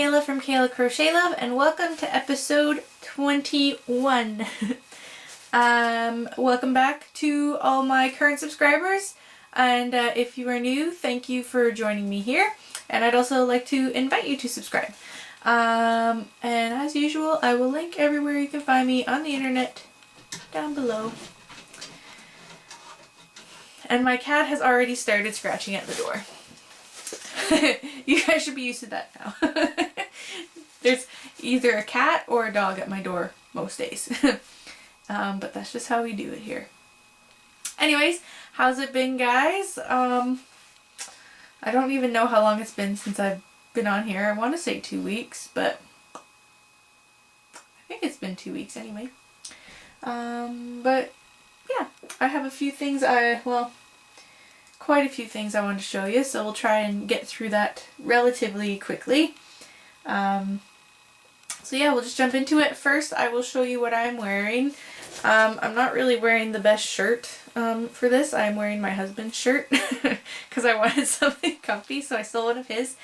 Kayla from Kayla Crochet Love, and welcome to episode 21. Welcome back to all my current subscribers, and if you are new, thank you for joining me here, and I'd also like to invite you to subscribe. And as usual, I will link everywhere you can find me on the internet down below. And my cat has already started scratching at the door. You guys should be used to that now. There's either a cat or a dog at my door most days. But that's just how we do it here. Anyways, how's it been, guys? I don't even know how long it's been since I've been on here. I want to say 2 weeks, but I think it's been 2 weeks anyway. But yeah, I have a few things quite a few things I want to show you, so we'll try and get through that relatively quickly. So yeah, we'll just jump into it. First, I will show you what I'm wearing. I'm not really wearing the best shirt for this. I'm wearing my husband's shirt because I wanted something comfy, so I stole one of his.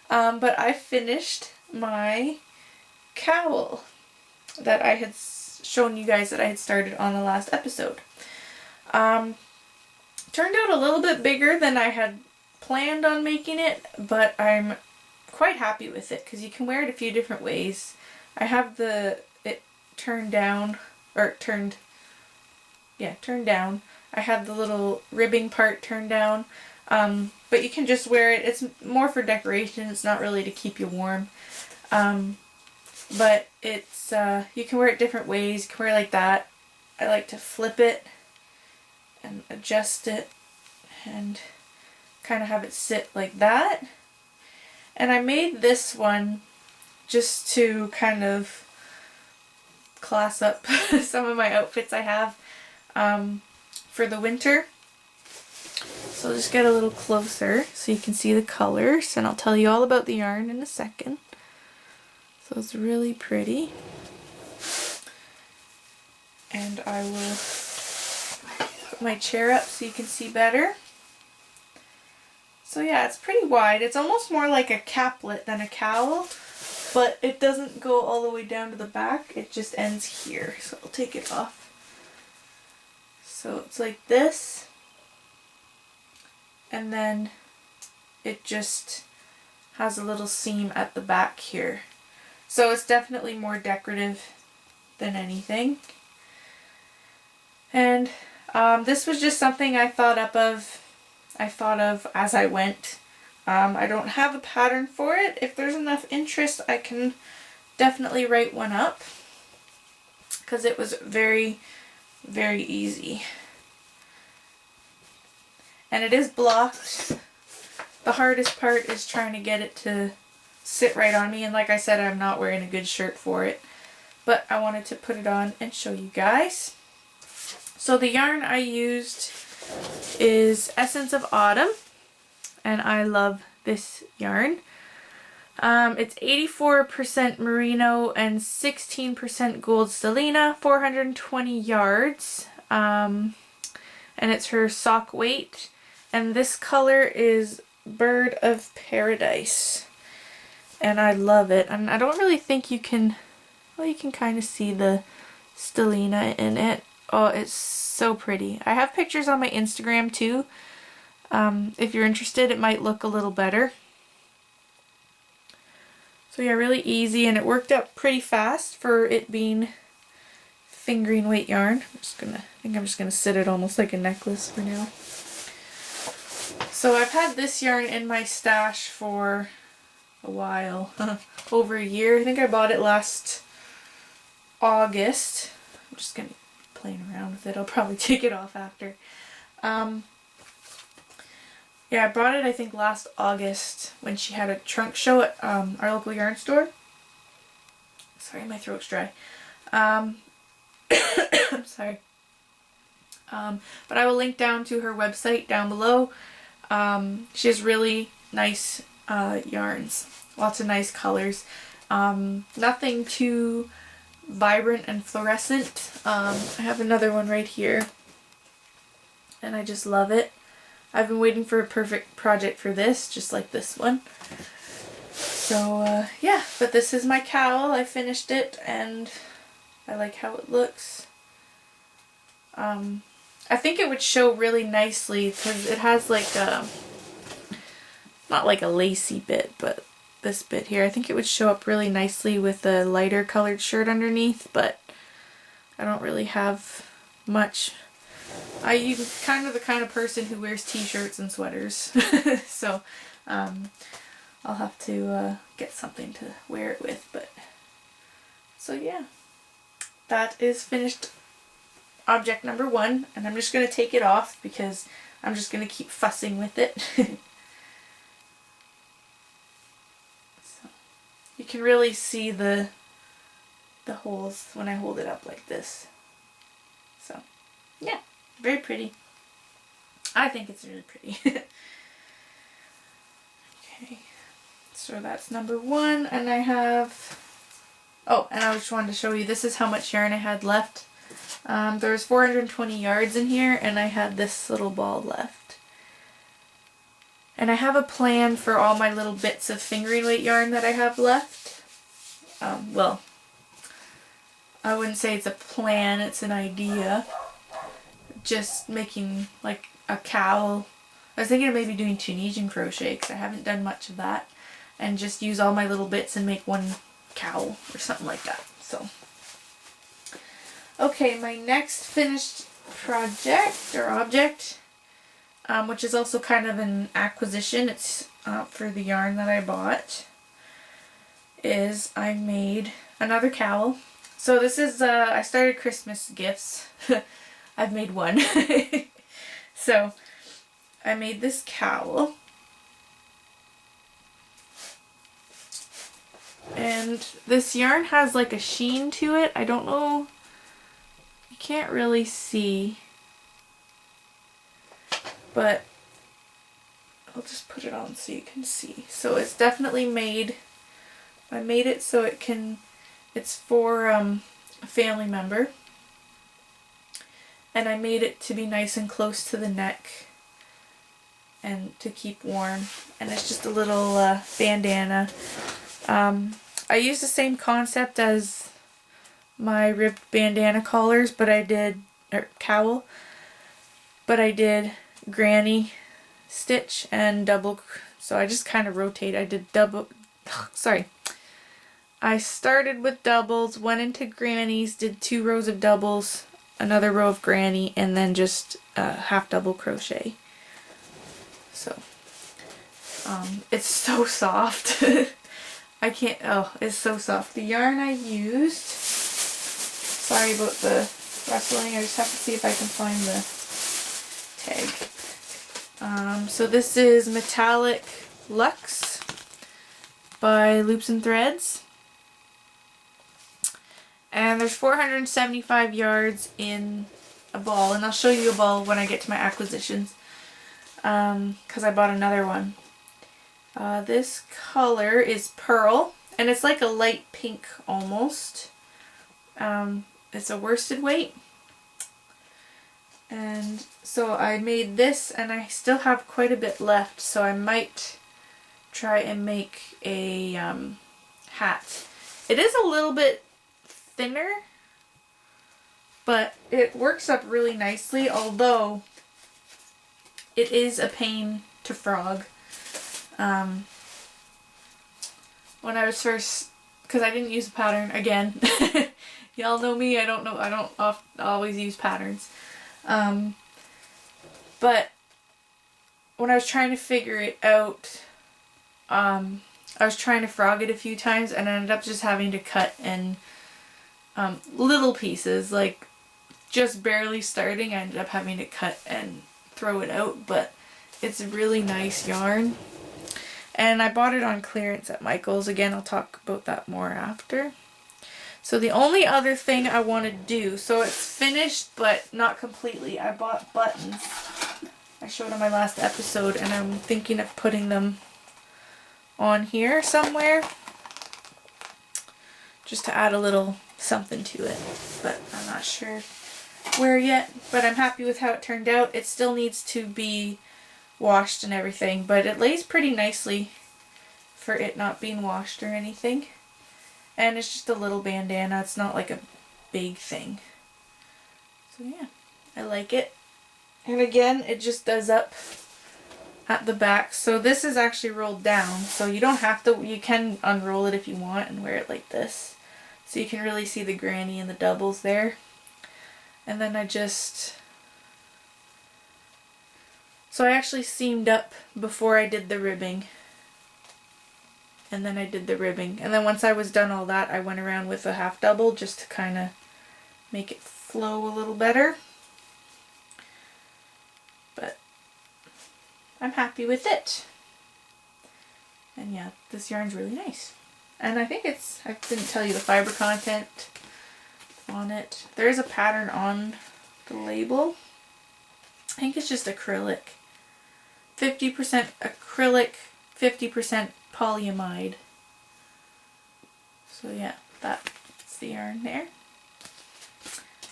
But I finished my cowl that I had shown you guys that I had started on the last episode. Turned out a little bit bigger than I had planned on making it, but I'm quite happy with it because you can wear it a few different ways. I have it turned down, or turned down. I have the little ribbing part turned down, but you can just wear it. It's more for decoration. It's not really to keep you warm. But it's, you can wear it different ways. You can wear it like that. I like to flip it and adjust it and kind of have it sit like that. And I made this one just to kind of class up some of my outfits I have for the winter. So I'll just get a little closer so you can see the colors, and I'll tell you all about the yarn in a second. So it's really pretty. And I will put my chair up so you can see better. So yeah, it's pretty wide. It's almost more like a caplet than a cowl, but it doesn't go all the way down to the back. It just ends here. So I'll take it off. So it's like this, and then it just has a little seam at the back here. So it's definitely more decorative than anything. And this was just something I thought of as I went. I don't have a pattern for it. If there's enough interest, I can definitely write one up, because it was very, very easy. And it is blocked. The hardest part is trying to get it to sit right on me, and like I said, I'm not wearing a good shirt for it, but I wanted to put it on and show you guys. So the yarn I used is Essence of Autumn, and I love this yarn. It's 84% merino and 16% gold stellina, 420 yards, and it's her sock weight, and this color is Bird of Paradise, and I love it. And I don't really think you can, well, you can kind of see the stellina in it. Oh, it's so pretty. I have pictures on my Instagram too. If you're interested, it might look a little better. So yeah, really easy, and it worked out pretty fast for it being fingering weight yarn. I think I'm just gonna sit it almost like a necklace for now. So I've had this yarn in my stash for a while, over a year. I think I bought it last August. I'm just gonna playing around with it. I'll probably take it off after. Yeah, I brought it I think last August when she had a trunk show at our local yarn store. Sorry, my throat's dry. I'm sorry. But I will link down to her website down below. She has really nice yarns. Lots of nice colors. Nothing too vibrant and fluorescent. I have another one right here, and I just love it. I've been waiting for a perfect project for this, just like this one. So yeah, but this is my cowl. I finished it and I like how it looks. I think it would show really nicely because it has like a, not like a lacy bit, but this bit here. I think it would show up really nicely with a lighter colored shirt underneath, but I don't really have much. I'm kind of the kind of person who wears t-shirts and sweaters, so I'll have to get something to wear it with, but so yeah, that is finished object number 1, and I'm just going to take it off because I'm just going to keep fussing with it. So, you can really see the holes when I hold it up like this. So yeah, very pretty. I think it's really pretty. Okay, so that's number 1, and I have, oh, and I just wanted to show you, this is how much yarn I had left. There's 420 yards in here, and I had this little ball left. And I have a plan for all my little bits of fingering weight yarn that I have left. Well, I wouldn't say it's a plan, it's an idea. Just making like a cowl. I was thinking of maybe doing Tunisian crochet because I haven't done much of that. And just use all my little bits and make one cowl or something like that. So, okay, my next finished project or object, which is also kind of an acquisition, it's for the yarn that I bought, is I made another cowl. So this is, I started Christmas gifts. I've made one. So I made this cowl. And this yarn has like a sheen to it. I don't know, you can't really see, but I'll just put it on so you can see. So it's definitely made, I made it so it can, it's for a family member. And I made it to be nice and close to the neck and to keep warm. And it's just a little bandana. I used the same concept as my ribbed bandana collars, but I did, or cowl, but I did granny stitch and double, so I just kind of rotate. I did double, sorry. I started with doubles, went into grannies, did 2 rows of doubles, another row of granny, and then just half double crochet. So, it's so soft. I can't, oh, it's so soft. The yarn I used, sorry about the rustling, I just have to see if I can find the tag. So this is Metallic Luxe by Loops and Threads. And there's 475 yards in a ball, and I'll show you a ball when I get to my acquisitions, because I bought another one. This color is Pearl, and it's like a light pink almost. It's a worsted weight. And so I made this, and I still have quite a bit left, so I might try and make a hat. It is a little bit thinner, but it works up really nicely, although it is a pain to frog. When I was first, because I didn't use a pattern, again, y'all know me, I don't always use patterns, but when I was trying to figure it out, I was trying to frog it a few times, and I ended up just having to cut in little pieces, like just barely starting. I ended up having to cut and throw it out, but it's a really nice yarn. And I bought it on clearance at Michael's. Again, I'll talk about that more after. So the only other thing I want to do, so it's finished but not completely. I bought buttons. I showed on my last episode, and I'm thinking of putting them on here somewhere, just to add a little something to it. But I'm not sure where yet. But I'm happy with how it turned out. It still needs to be washed and everything, but it lays pretty nicely for it not being washed or anything. And it's just a little bandana. It's not like a big thing. So yeah, I like it. And again, it just does up at the back. So this is actually rolled down. So you don't have to, you can unroll it if you want and wear it like this. So you can really see the granny and the doubles there. And then so I actually seamed up before I did the ribbing. And then I did the ribbing. And then once I was done all that, I went around with a half double just to kind of make it flow a little better. But I'm happy with it. And yeah, this yarn's really nice. And I think I didn't tell you the fiber content on it. There is a pattern on the label. I think it's just acrylic. 50% acrylic, 50% polyamide. So yeah, that's the yarn there.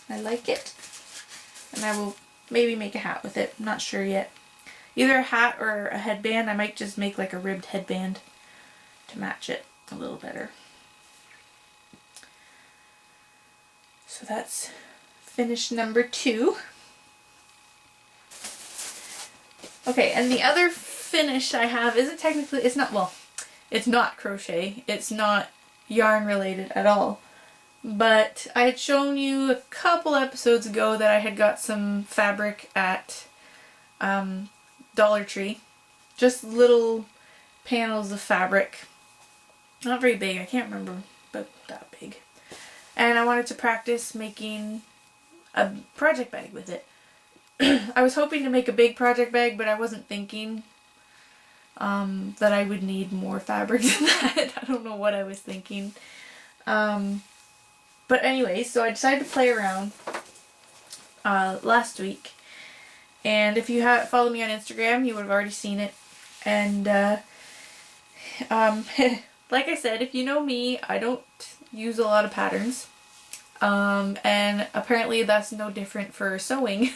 I like it. And I will maybe make a hat with it. I'm not sure yet. Either a hat or a headband. I might just make like a ribbed headband to match it a little better. So that's finish number 2. Okay, and the other finish I have isn't technically, it's not crochet. It's not yarn related at all. But I had shown you a couple episodes ago that I had got some fabric at Dollar Tree. Just little panels of fabric. Not very big, I can't remember, but that big. And I wanted to practice making a project bag with it. I was hoping to make a big project bag, but I wasn't thinking that I would need more fabric than that. I don't know what I was thinking. But anyway, so I decided to play around last week. And if you have followed me on Instagram, you would have already seen it. And like I said, if you know me, I don't use a lot of patterns. And apparently that's no different for sewing.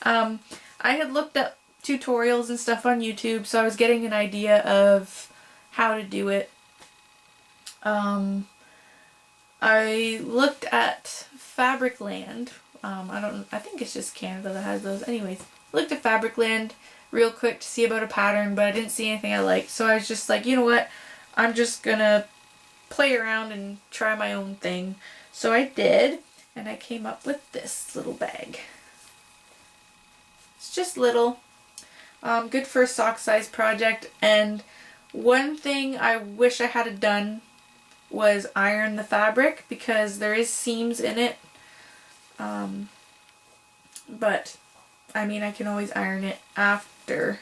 I had looked up tutorials and stuff on YouTube, so I was getting an idea of how to do it. I looked at Fabricland. I think it's just Canada that has those. Anyways, looked at Fabricland real quick to see about a pattern, but I didn't see anything I liked. So I was just like, you know what? I'm just gonna play around and try my own thing. So I did, and I came up with this little bag. It's just little. Good for a sock size project. And one thing I wish I had done was iron the fabric, because there is seams in it. But I mean, I can always iron it after.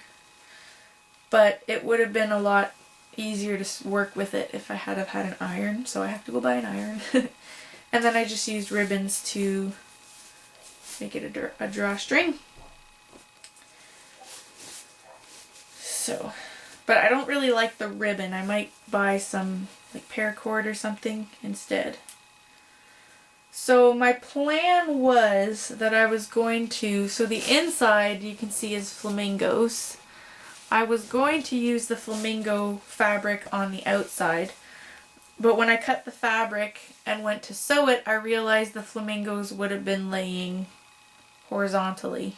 But it would have been a lot easier to work with it if I had have had an iron. So I have to go buy an iron. And then I just used ribbons to make it a drawstring. So, but I don't really like the ribbon. I might buy some like paracord or something instead. So my plan was that I was going to, so the inside you can see is flamingos. I was going to use the flamingo fabric on the outside, but when I cut the fabric and went to sew it, I realized the flamingos would have been laying horizontally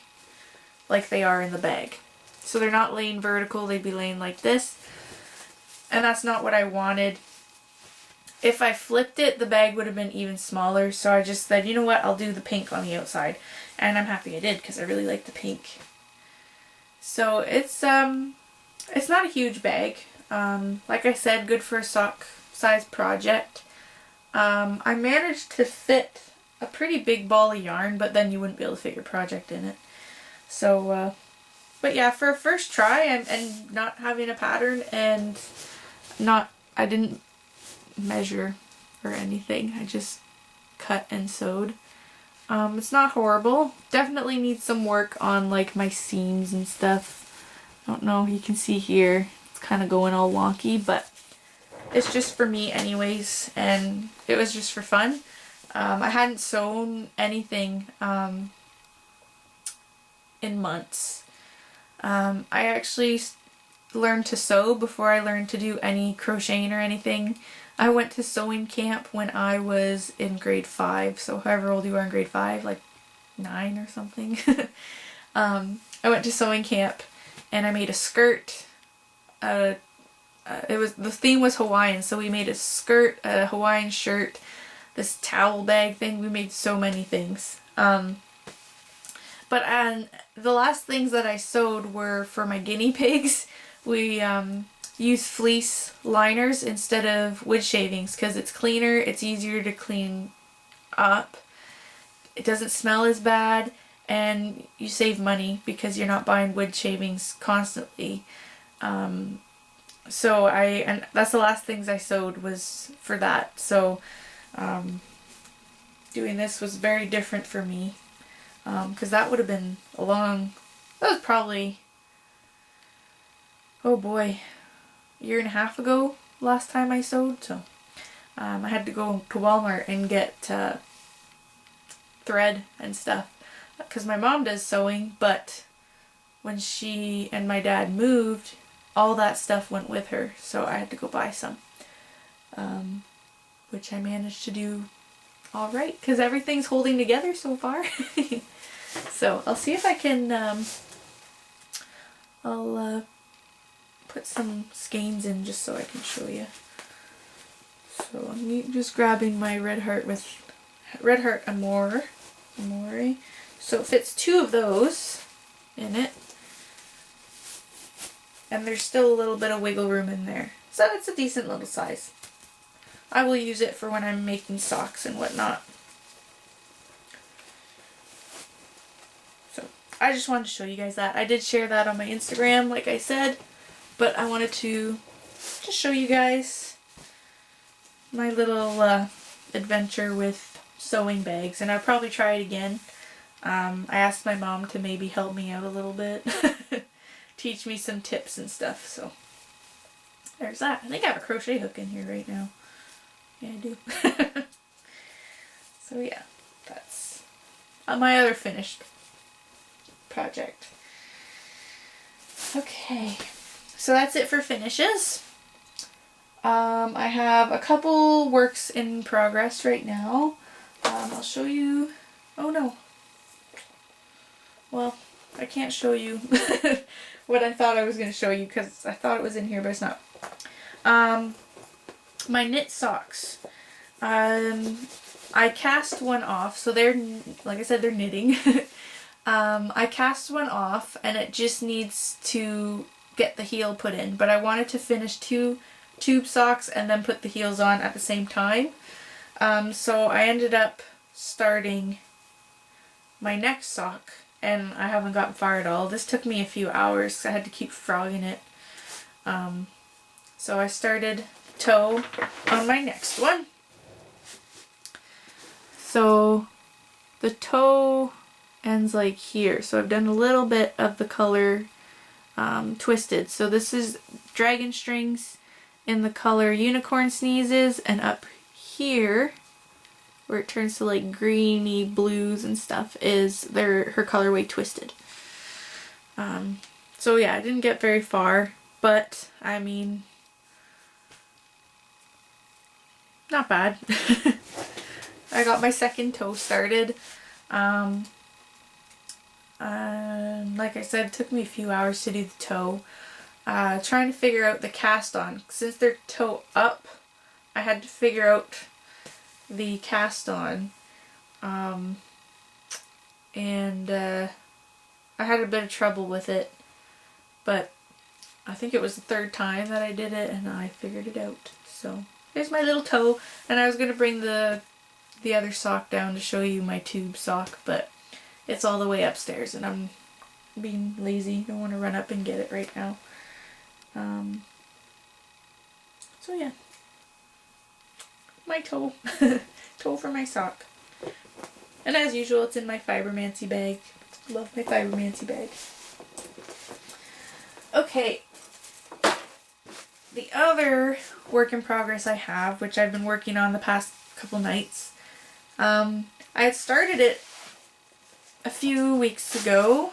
like they are in the bag. So they're not laying vertical, they'd be laying like this. And that's not what I wanted. If I flipped it, the bag would have been even smaller. So I just said, you know what, I'll do the pink on the outside. And I'm happy I did, because I really like the pink. So it's not a huge bag. Like I said, good for a sock size project. I managed to fit a pretty big ball of yarn, but then you wouldn't be able to fit your project in it. So, but yeah, for a first try and not having a pattern and I didn't measure or anything. I just cut and sewed. It's not horrible. Definitely needs some work on like my seams and stuff. I don't know, you can see here, it's kind of going all wonky, but it's just for me anyways, and it was just for fun. I hadn't sewn anything in months. I actually learn to sew before I learned to do any crocheting or anything. I went to sewing camp when I was in grade 5, so however old you are in grade 5, like 9 or something. I went to sewing camp and I made a skirt. The theme was Hawaiian, so we made a skirt, a Hawaiian shirt, this towel bag thing. We made so many things. But the last things that I sewed were for my guinea pigs. We use fleece liners instead of wood shavings because it's cleaner, it's easier to clean up, it doesn't smell as bad, and you save money because you're not buying wood shavings constantly. So and that's the last things I sewed was for that. So doing this was very different for me because that would have been that was probably, oh boy, a year and a half ago last time I sewed. So I had to go to Walmart and get thread and stuff because my mom does sewing, but when she and my dad moved, all that stuff went with her, so I had to go buy some, which I managed to do all right because everything's holding together so far. So I'll see if I can I'll put some skeins in just so I can show you. So I'm just grabbing my Red Heart Amore. So it fits 2 of those in it. And there's still a little bit of wiggle room in there. So it's a decent little size. I will use it for when I'm making socks and whatnot. So I just wanted to show you guys that. I did share that on my Instagram, like I said. But I wanted to just show you guys my little adventure with sewing bags. And I'll probably try it again. I asked my mom to maybe help me out a little bit. Teach me some tips and stuff. So there's that. I think I have a crochet hook in here right now. Yeah, I do. So yeah, that's my other finished project. Okay. So that's it for finishes. I have a couple works in progress right now. I'll show you. Oh no. Well, I can't show you what I thought I was going to show you because I thought it was in here, but it's not. My knit socks. I cast one off, so they're, like I said, they're knitting. I cast one off and it just needs to get the heel put in, but I wanted to finish 2 tube socks and then put the heels on at the same time. So I ended up starting my next sock and I haven't gotten far at all. This took me a few hours because I had to keep frogging it. So I started toe on my next one. So the toe ends like here. So I've done a little bit of the color twisted. So this is dragon strings in the color Unicorn Sneezes, and up here where it turns to like greeny blues and stuff is her colorway Twisted. So yeah, I didn't get very far, but I mean, not bad. I got my second toe started. Like I said, it took me a few hours to do the toe. Trying to figure out the cast on. Since they're toe up, I had to figure out the cast on. And I had a bit of trouble with it. But I think it was the 3rd time that I did it and I figured it out. So here's my little toe. And I was going to bring the other sock down to show you my tube sock, but it's all the way upstairs and I'm being lazy. Don't want to run up and get it right now. So yeah, my toe. Toe for my sock. And as usual, it's in my Fibermancy bag. Love my Fibermancy bag. Okay, the other work in progress I have, which I've been working on the past couple nights, I had started it a few weeks ago,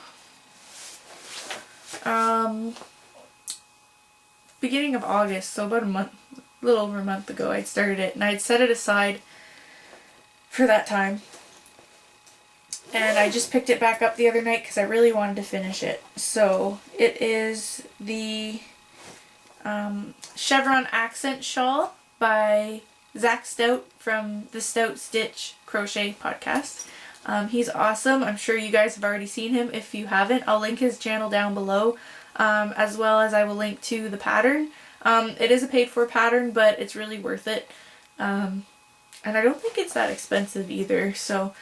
beginning of August, so about a little over a month ago I'd started it, and I'd set it aside for that time. And I just picked it back up the other night because I really wanted to finish it. So it is the Chevron Accent Shawl by Zach Stout from the Stout Stitch Crochet podcast. He's awesome. I'm sure you guys have already seen him. If you haven't, I'll link his channel down below, as well as I will link to the pattern. It is a paid for pattern, but it's really worth it. And I don't think it's that expensive either. So,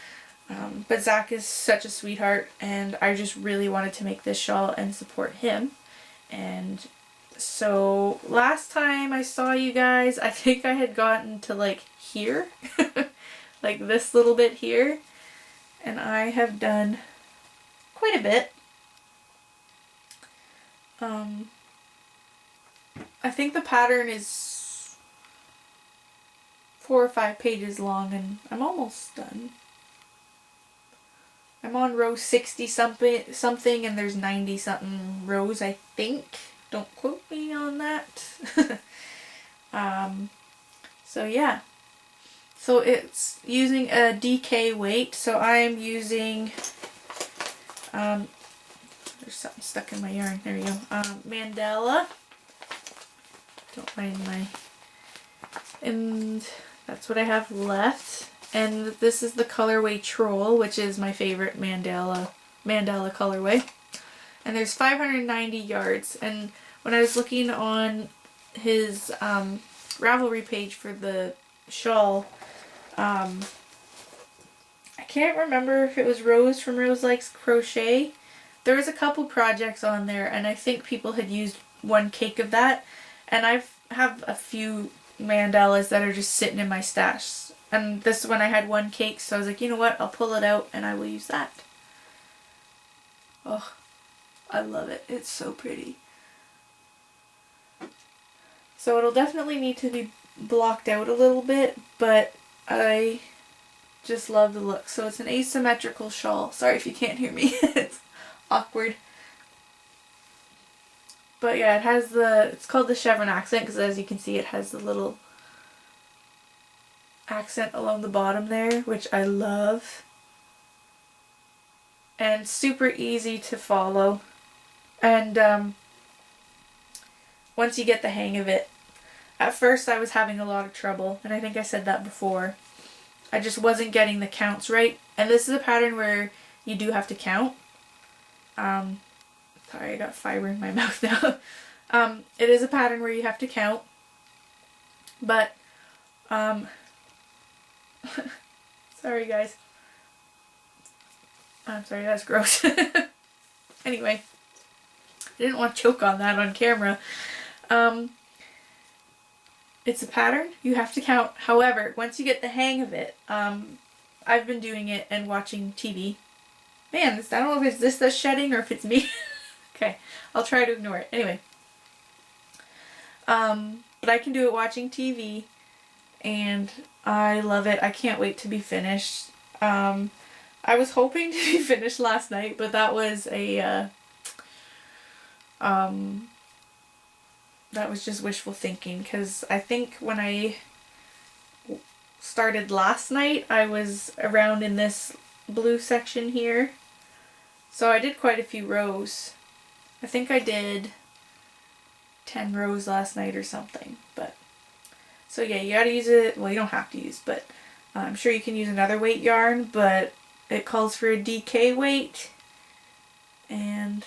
but Zach is such a sweetheart, and I just really wanted to make this shawl and support him. And so last time I saw you guys, I think I had gotten to like here, like this little bit here. And I have done quite a bit. I think the pattern is 4 or 5 pages long, and I'm almost done. I'm on row 60 something, and there's 90 something rows, I think. Don't quote me on that. So yeah. So it's using a DK weight. So I'm using, there's something stuck in my yarn. There you go. Mandala. Don't mind my, and that's what I have left. And this is the colorway Troll, which is my favorite mandala colorway. And there's 590 yards. And when I was looking on his Ravelry page for the shawl, I can't remember if it was Rose from Rose Likes Crochet. There was a couple projects on there, and I think people had used one cake of that. And I have a few mandalas that are just sitting in my stash. And this one I had one cake, so I was like, you know what, I'll pull it out and I will use that. Oh, I love it. It's so pretty. So it'll definitely need to be blocked out a little bit, but I just love the look. So it's an asymmetrical shawl. Sorry if you can't hear me. It's awkward. But yeah, it has it's called the Chevron accent because as you can see it has the little accent along the bottom there, which I love. And super easy to follow. And once you get the hang of it, at first I was having a lot of trouble, and I think I said that before. I just wasn't getting the counts right. And this is a pattern where you do have to count. Sorry, I got fiber in my mouth now. It is a pattern where you have to count. But, sorry guys. I'm sorry, that's gross. Anyway, I didn't want to choke on that on camera. It's a pattern, you have to count. However, once you get the hang of it, I've been doing it and watching TV. Man, I don't know if it's this that's shedding or if it's me. Okay, I'll try to ignore it. Anyway. But I can do it watching TV, and I love it. I can't wait to be finished. I was hoping to be finished last night, but that was a, that was just wishful thinking, because I think when I started last night, I was around in this blue section here. So I did quite a few rows. I think I did 10 rows last night or something, but so yeah, you gotta use it. Well, you don't have to use, but I'm sure you can use another weight yarn, but it calls for a DK weight, and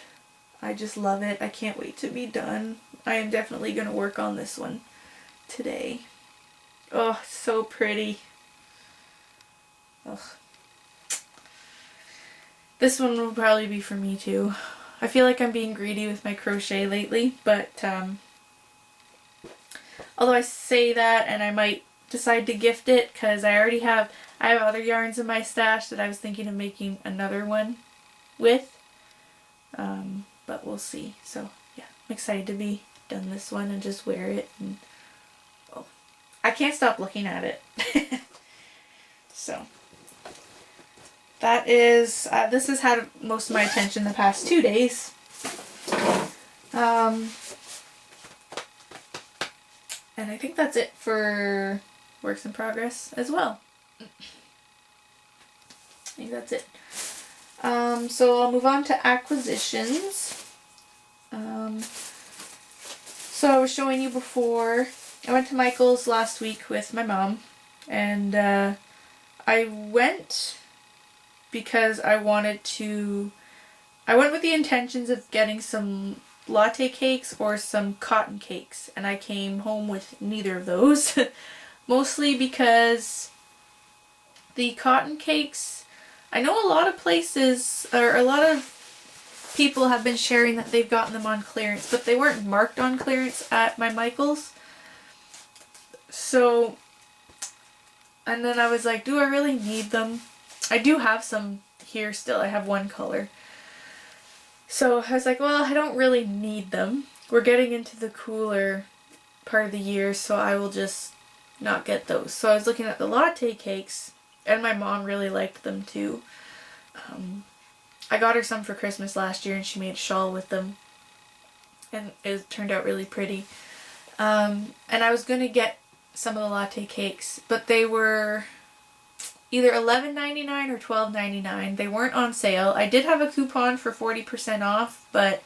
I just love it. I can't wait to be done. I am definitely gonna work on this one today. Oh, so pretty. Ugh. This one will probably be for me too. I feel like I'm being greedy with my crochet lately, but although I say that and I might decide to gift it because I have other yarns in my stash that I was thinking of making another one with, but we'll see. So yeah, I'm excited to be done this one and just wear it, and oh, I can't stop looking at it. So that is, this has had most of my attention the past 2 days. And I think that's it for works in progress as well. I think that's it. So I'll move on to acquisitions. So I was showing you before, I went to Michael's last week with my mom, and I went because I went with the intentions of getting some latte cakes or some cotton cakes, and I came home with neither of those. Mostly because the cotton cakes, I know a lot of places, or a lot of people have been sharing that they've gotten them on clearance, but they weren't marked on clearance at my Michael's. So, and then I was like, do I really need them? I do have some here still. I have one color. So I was like, well, I don't really need them. We're getting into the cooler part of the year, so I will just not get those. So I was looking at the latte cakes, and my mom really liked them too. I got her some for Christmas last year, and she made a shawl with them, and it turned out really pretty. And I was going to get some of the latte cakes, but they were either $11.99 or $12.99. They weren't on sale. I did have a coupon for 40% off, but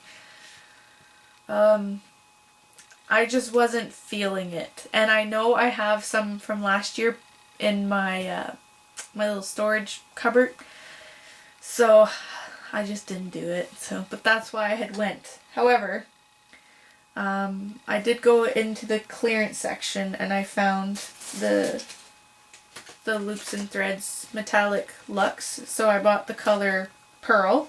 I just wasn't feeling it. And I know I have some from last year in my my little storage cupboard, so I just didn't do it. So, but that's why I had went. However, I did go into the clearance section, and I found the Loops and Threads metallic luxe. So I bought the color Pearl,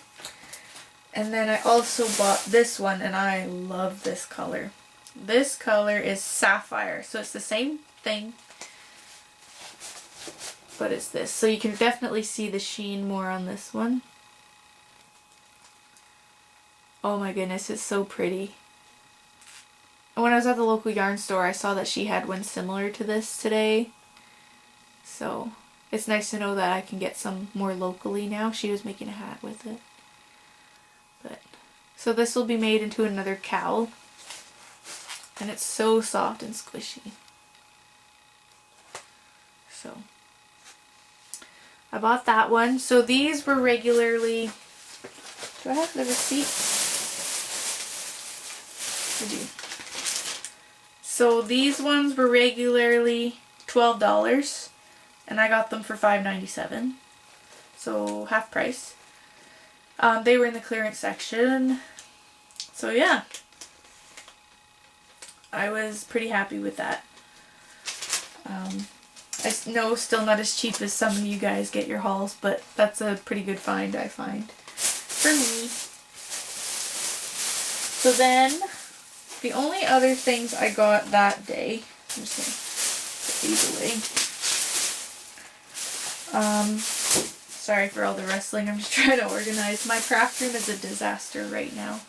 and then I also bought this one, and I love this color. This color is Sapphire, so it's the same thing, but it's this. So you can definitely see the sheen more on this one. Oh my goodness, it's so pretty. And when I was at the local yarn store, I saw that she had one similar to this today. So it's nice to know that I can get some more locally now. She was making a hat with it. But so this will be made into another cowl. And it's so soft and squishy. So I bought that one. So these were regularly, do I have the receipt? I do. So these ones were regularly $12, and I got them for $5.97, so half price. They were in the clearance section, so yeah, I was pretty happy with that. I know still not as cheap as some of you guys get your hauls, but that's a pretty good find, I find, for me. So then, the only other things I got that day, I'm just going to put these away. Sorry for all the wrestling, I'm just trying to organize. My craft room is a disaster right now.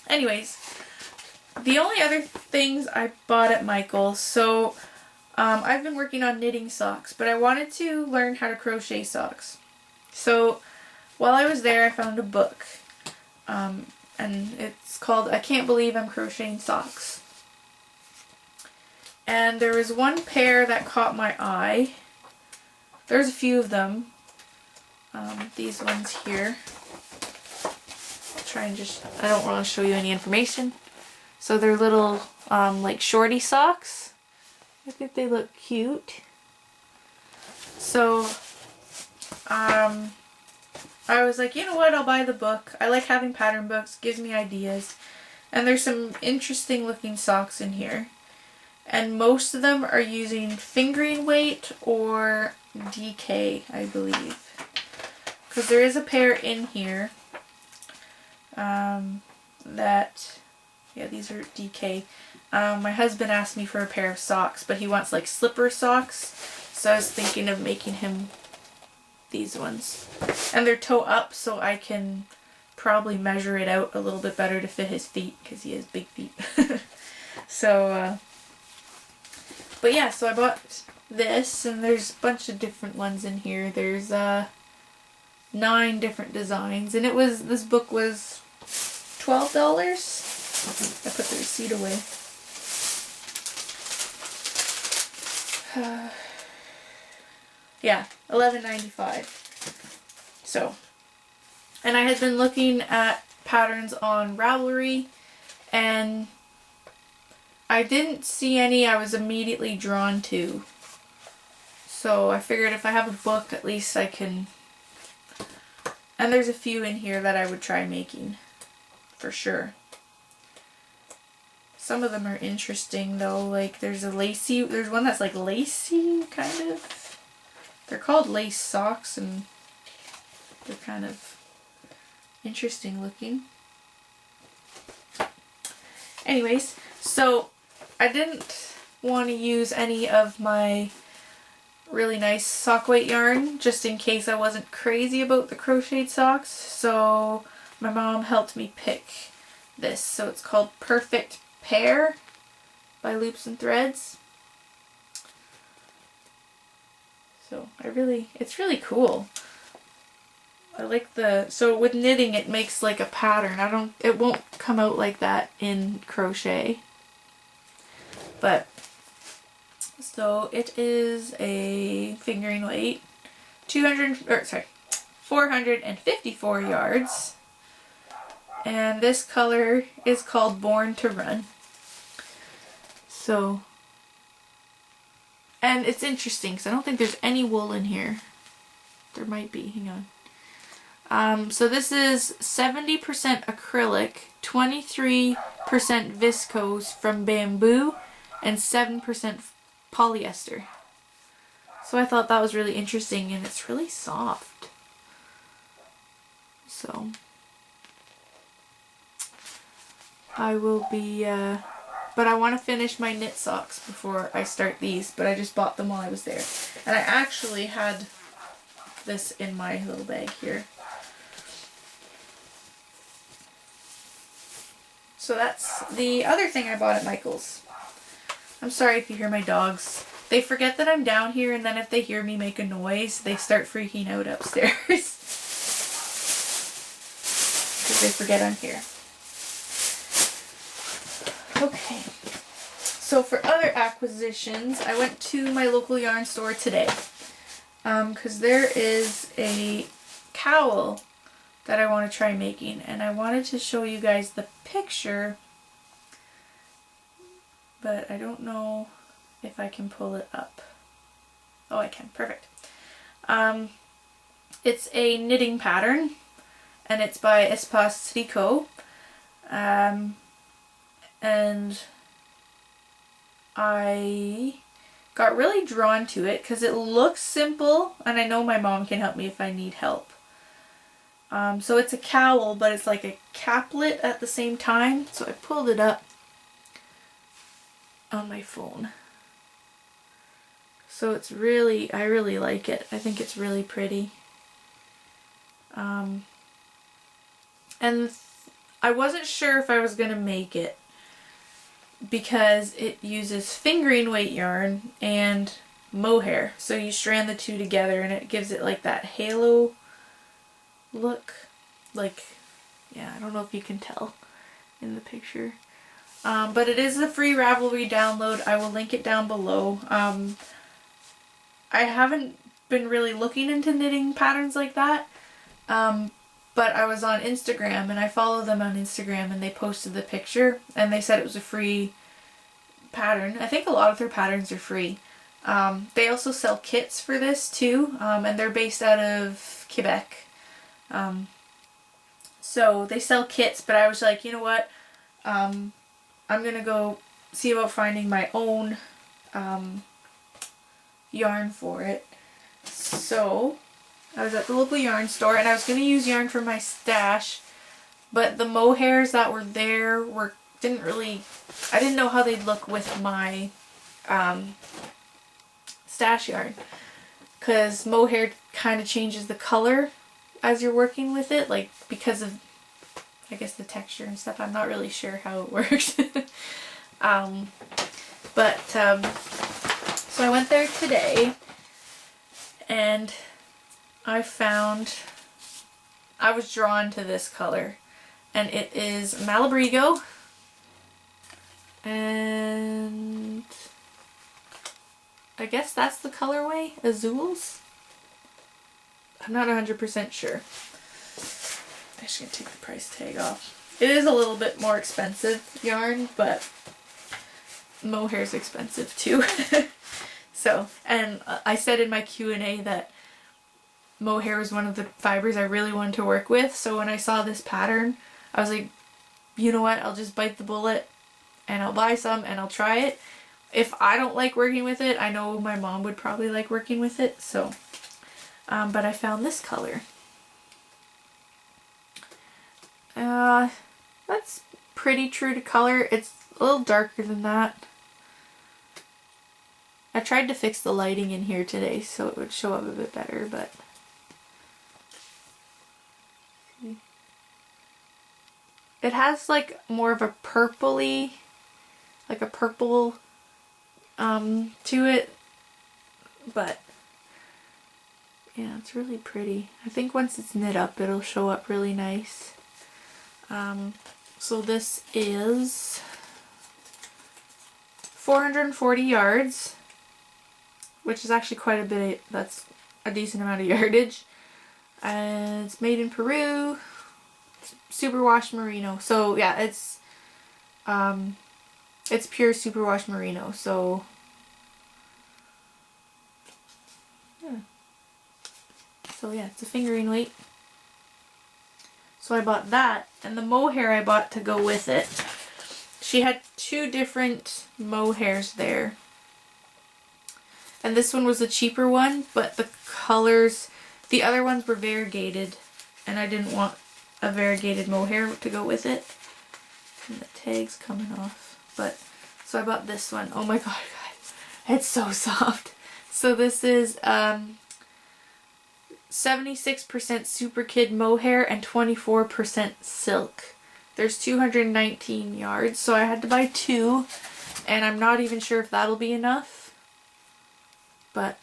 Anyways, the only other things I bought at Michael's, so I've been working on knitting socks, but I wanted to learn how to crochet socks. So while I was there, I found a book. And it's called I Can't Believe I'm Crocheting Socks. And there was one pair that caught my eye. There's a few of them. These ones here. I'll try and I don't want to show you any information. So they're little like shorty socks. I think they look cute. So I was like, you know what, I'll buy the book. I like having pattern books, gives me ideas. And there's some interesting looking socks in here. And most of them are using fingering weight or DK, I believe. Because there is a pair in here that, yeah, these are DK. My husband asked me for a pair of socks, but he wants like slipper socks. So I was thinking of making him these ones. And they're toe up, so I can probably measure it out a little bit better to fit his feet, because he has big feet. So, but yeah, so I bought this, and there's a bunch of different ones in here. There's 9 different designs, and this book was $12. I put the receipt away. Yeah, $11.95. So, and I had been looking at patterns on Ravelry, and I didn't see any I was immediately drawn to. So I figured if I have a book, at least I can... And there's a few in here that I would try making, for sure. Some of them are interesting though, like there's one that's like lacy, kind of. They're called lace socks, and they're kind of interesting looking. Anyways, so I didn't want to use any of my really nice sock weight yarn just in case I wasn't crazy about the crocheted socks, so my mom helped me pick this. So it's called Perfect Pair by Loops and Threads. So it's really cool. I like so with knitting it makes like a pattern. It won't come out like that in crochet. But, so it is a fingering weight, 454 yards. And this color is called Born to Run. So, and it's interesting because I don't think there's any wool in here. There might be, hang on. So this is 70% acrylic, 23% viscose from bamboo, and 7% polyester. So I thought that was really interesting, and it's really soft. So I will be, but I want to finish my knit socks before I start these, but I just bought them while I was there. And I actually had this in my little bag here. So that's the other thing I bought at Michael's. I'm sorry if you hear my dogs. They forget that I'm down here, and then if they hear me make a noise, they start freaking out upstairs. Because they forget I'm here. Okay. So for other acquisitions, I went to my local yarn store today. Because there is a cowl that I want to try making, and I wanted to show you guys the picture, but I don't know if I can pull it up. Oh, I can. Perfect. It's a knitting pattern, and it's by Espace Tricot. And I got really drawn to it because it looks simple, and I know my mom can help me if I need help. So it's a cowl, but it's like a caplet at the same time. So I pulled it up on my phone. So it's really, I really like it. I think it's really pretty. And I wasn't sure if I was going to make it because it uses fingering weight yarn and mohair. So you strand the two together and it gives it like that halo look. Like, yeah, I don't know if you can tell in the picture. But it is a free Ravelry download. I will link it down below. I haven't been really looking into knitting patterns like that. But I was on Instagram, and I follow them on Instagram, and they posted the picture, and they said it was a free pattern. I think a lot of their patterns are free. They also sell kits for this too, and they're based out of Quebec. So they sell kits, but I was like, you know what, I'm gonna go see about finding my own yarn for it. So I was at the local yarn store, and I was going to use yarn from my stash, but the mohairs that were there I didn't know how they'd look with my stash yarn, because mohair kind of changes the color as you're working with it, like because of, I guess, the texture and stuff. I'm not really sure how it works. So I went there today, and I was drawn to this color, and it is Malabrigo, and I guess that's the colorway, Azules. I'm not 100% sure. I'm just gonna take the price tag off. It is a little bit more expensive yarn, but mohair's expensive too. So, and I said in my Q&A that mohair was one of the fibers I really wanted to work with, so when I saw this pattern, I was like, you know what, I'll just bite the bullet and I'll buy some and I'll try it. If I don't like working with it, I know my mom would probably like working with it, so, but I found this color. That's pretty true to color. It's a little darker than that. I tried to fix the lighting in here today so it would show up a bit better, but it has like more of a purpley, like a purple to it, but yeah, it's really pretty. I think once it's knit up it'll show up really nice. So this is 440 yards, which is actually quite a bit. That's a decent amount of yardage. It's made in Peru, superwash merino. So yeah, it's pure superwash merino. So yeah. So yeah, it's a fingering weight. So I bought that, and the mohair I bought to go with it. She had two different mohairs there. And this one was a cheaper one, but the colors, the other ones were variegated, and I didn't want a variegated mohair to go with it. And the tag's coming off. But, so I bought this one. Oh my god, guys. It's so soft. So this is 76% Super Kid mohair and 24% silk. There's 219 yards, so I had to buy two, and I'm not even sure if that'll be enough. But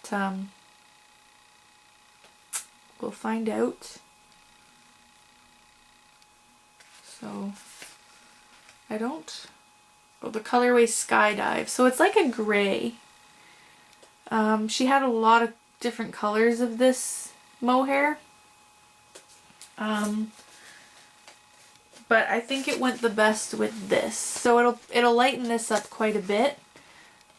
we'll find out. So I don't. Oh, the colorway Skydive. So it's like a gray. She had a lot of different colors of this mohair. But I think it went the best with this. So it'll lighten this up quite a bit.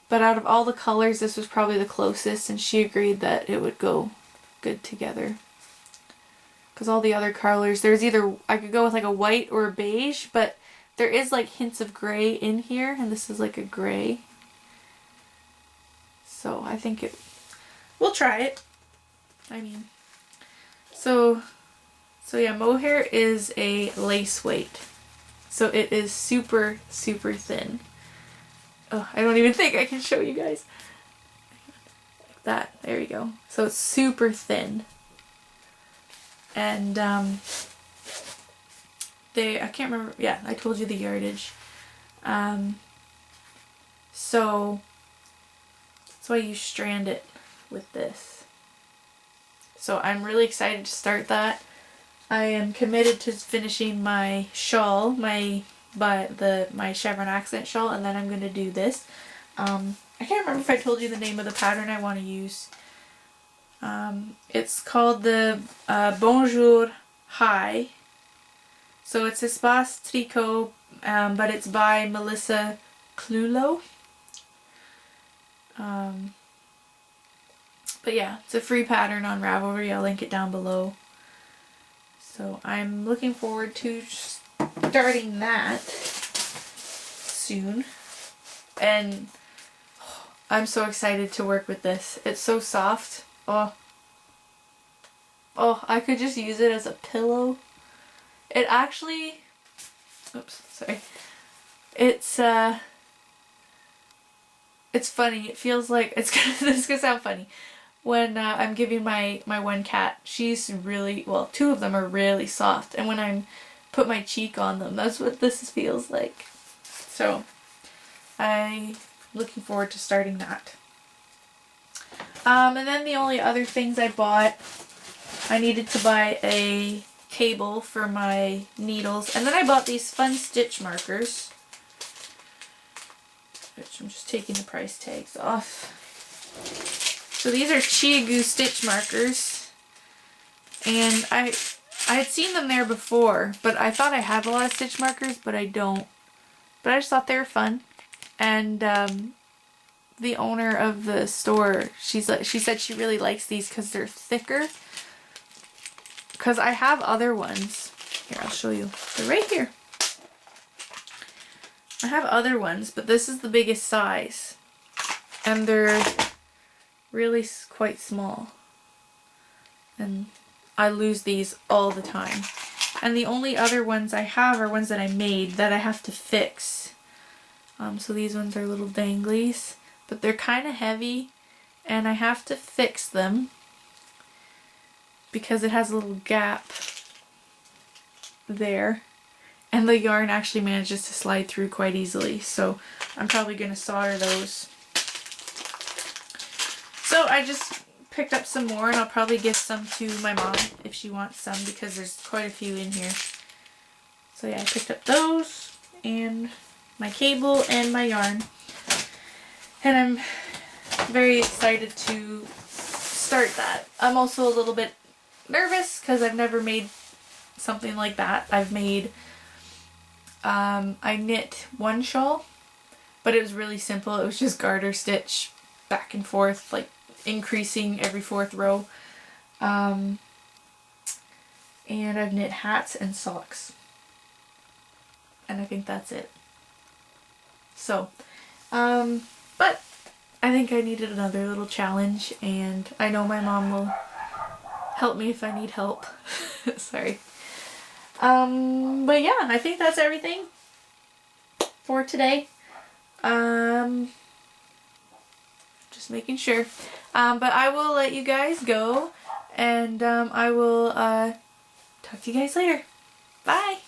But out of all the colors, this was probably the closest, and she agreed that it would go good together. Because all the other colors, there's either, I could go with like a white or a beige, but there is like hints of gray in here, and this is like a gray. So I think we'll try it. I mean, so yeah, mohair is a lace weight. So it is super, super thin. Oh, I don't even think I can show you guys. Like that. There you go. So it's super thin. And I can't remember. Yeah, I told you the yardage. So I use strand it with this. So I'm really excited to start that. I am committed to finishing my shawl, my chevron accent shawl, and then I'm going to do this. I can't remember if I told you the name of the pattern I want to use. It's called the Bonjour High. So it's Espace Tricot, but it's by Melissa Clulo. But yeah, it's a free pattern on Ravelry. I'll link it down below. So I'm looking forward to starting that soon. And I'm so excited to work with this. It's so soft. Oh, I could just use it as a pillow. It actually, oops, sorry. It's funny. It feels like, this is gonna sound funny. When I'm giving my one cat, she's really, well, two of them are really soft, and when I put my cheek on them, that's what this feels like. So I'm looking forward to starting that. And then the only other things I bought, I needed to buy a cable for my needles, and then I bought these fun stitch markers, which I'm just taking the price tags off. So these are Chiagu stitch markers, and I had seen them there before, but I thought I had a lot of stitch markers, but I don't. But I just thought they were fun, and the owner of the store, she said she really likes these because they're thicker. Because I have other ones. Here, I'll show you. They're right here. I have other ones, but this is the biggest size, and they're really quite small, and I lose these all the time. And the only other ones I have are ones that I made that I have to fix. So these ones are little danglies, but they're kind of heavy, and I have to fix them because it has a little gap there, and the yarn actually manages to slide through quite easily, so I'm probably going to solder those. So I just picked up some more, and I'll probably give some to my mom if she wants some, because there's quite a few in here. So yeah, I picked up those and my cable and my yarn, and I'm very excited to start that. I'm also a little bit nervous because I've never made something like that. I've made I knit one shawl, but it was really simple. It was just garter stitch back and forth, like increasing every 4th row. And I've knit hats and socks, and I think that's it. So but I think I needed another little challenge, and I know my mom will help me if I need help. Sorry. But yeah, I think that's everything for today. Just making sure. But I will let you guys go, and I will talk to you guys later. Bye!